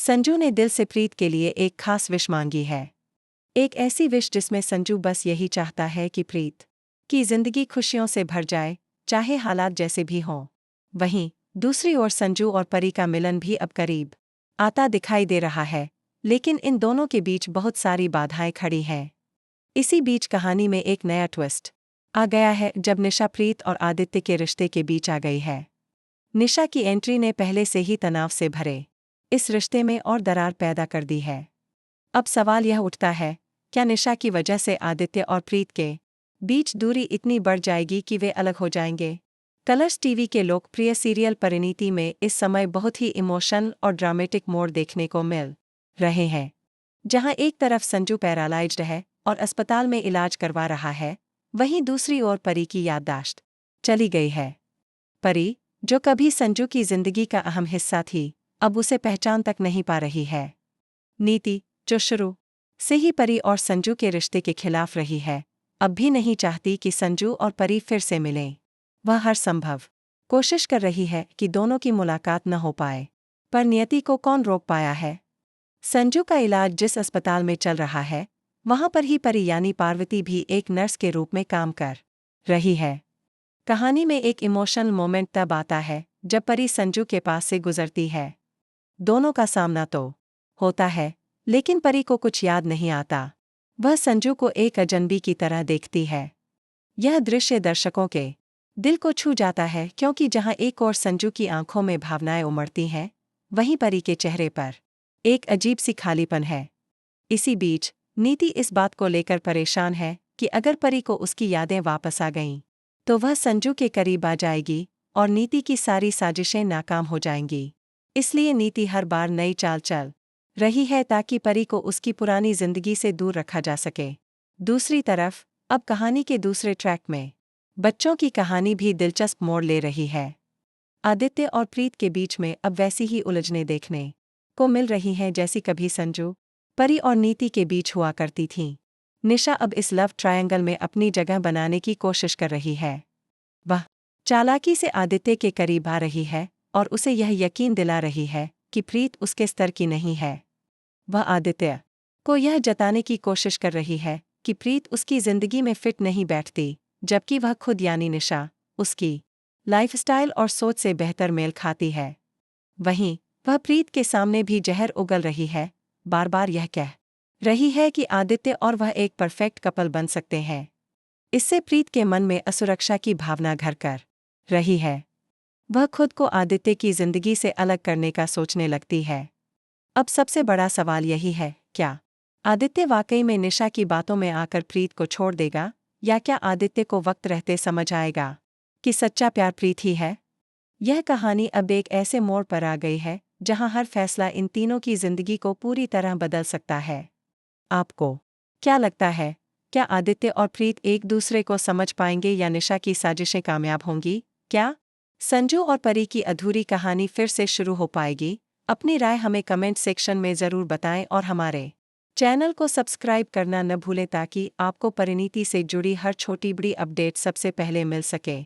संजू ने दिल से प्रीत के लिए एक खास विश मांगी है। एक ऐसी विश जिसमें संजू बस यही चाहता है कि प्रीत की जिंदगी खुशियों से भर जाए, चाहे हालात जैसे भी हों। वहीं दूसरी ओर संजू और परी का मिलन भी अब करीब आता दिखाई दे रहा है, लेकिन इन दोनों के बीच बहुत सारी बाधाएं खड़ी हैं। इसी बीच कहानी में एक नया ट्विस्ट आ गया है जब निशा प्रीत और आदित्य के रिश्ते के बीच आ गई है। निशा की एंट्री ने पहले से ही तनाव से भरे इस रिश्ते में और दरार पैदा कर दी है। अब सवाल यह उठता है, क्या निशा की वजह से आदित्य और प्रीत के बीच दूरी इतनी बढ़ जाएगी कि वे अलग हो जाएंगे? कलर्स टीवी के लोकप्रिय सीरियल परिणीति में इस समय बहुत ही इमोशनल और ड्रामेटिक मोड़ देखने को मिल रहे हैं। जहां एक तरफ संजू पैरालाइज्ड है और अस्पताल में इलाज करवा रहा है, वहीं दूसरी ओर परी की याददाश्त चली गई है। परी, जो कभी संजू की जिंदगी का अहम हिस्सा थी, अब उसे पहचान तक नहीं पा रही है। नीति, जो शुरू से ही परी और संजू के रिश्ते के खिलाफ रही है, अब भी नहीं चाहती कि संजू और परी फिर से मिलें। वह हर संभव कोशिश कर रही है कि दोनों की मुलाकात न हो पाए, पर नियति को कौन रोक पाया है? संजू का इलाज जिस अस्पताल में चल रहा है, वहां पर ही परी यानी पार्वती भी एक नर्स के रूप में काम कर रही है। कहानी में एक इमोशनल मोमेंट तब आता है जब परी संजू के पास से गुजरती है। दोनों का सामना तो होता है, लेकिन परी को कुछ याद नहीं आता। वह संजू को एक अजनबी की तरह देखती है। यह दृश्य दर्शकों के दिल को छू जाता है, क्योंकि जहां एक ओर संजू की आंखों में भावनाएं उमड़ती हैं, वहीं परी के चेहरे पर एक अजीब सी खालीपन है। इसी बीच नीति इस बात को लेकर परेशान है कि अगर परी को उसकी यादें वापस आ गईं, तो वह संजू के करीब आ जाएगी और नीति की सारी साजिशें नाकाम हो जाएंगी। इसलिए नीति हर बार नई चाल चल रही है ताकि परी को उसकी पुरानी जिंदगी से दूर रखा जा सके। दूसरी तरफ अब कहानी के दूसरे ट्रैक में बच्चों की कहानी भी दिलचस्प मोड़ ले रही है। आदित्य और प्रीत के बीच में अब वैसी ही उलझनें देखने को मिल रही हैं जैसी कभी संजू, परी और नीति के बीच हुआ करती थीं। निशा अब इस लव ट्रायंगल में अपनी जगह बनाने की कोशिश कर रही है। वह चालाकी से आदित्य के करीब आ रही है और उसे यह यकीन दिला रही है कि प्रीत उसके स्तर की नहीं है। वह आदित्य को यह जताने की कोशिश कर रही है कि प्रीत उसकी जिंदगी में फिट नहीं बैठती, जबकि वह खुद यानी निशा उसकी लाइफस्टाइल और सोच से बेहतर मेल खाती है। वहीं वह प्रीत के सामने भी जहर उगल रही है, बार बार यह कह रही है कि आदित्य और वह एक परफेक्ट कपल बन सकते हैं। इससे प्रीत के मन में असुरक्षा की भावना घर कर रही है। वह खुद को आदित्य की जिंदगी से अलग करने का सोचने लगती है। अब सबसे बड़ा सवाल यही है, क्या आदित्य वाकई में निशा की बातों में आकर प्रीत को छोड़ देगा, या क्या आदित्य को वक्त रहते समझ आएगा कि सच्चा प्यार प्रीत ही है? यह कहानी अब एक ऐसे मोड़ पर आ गई है जहां हर फैसला इन तीनों की जिंदगी को पूरी तरह बदल सकता है। आपको क्या लगता है, क्या आदित्य और प्रीत एक दूसरे को समझ पाएंगे या निशा की साजिशें कामयाब होंगी? क्या संजू और परी की अधूरी कहानी फिर से शुरू हो पाएगी? अपनी राय हमें कमेंट सेक्शन में ज़रूर बताएं और हमारे चैनल को सब्सक्राइब करना न भूलें ताकि आपको परिणीति से जुड़ी हर छोटी बड़ी अपडेट सबसे पहले मिल सके।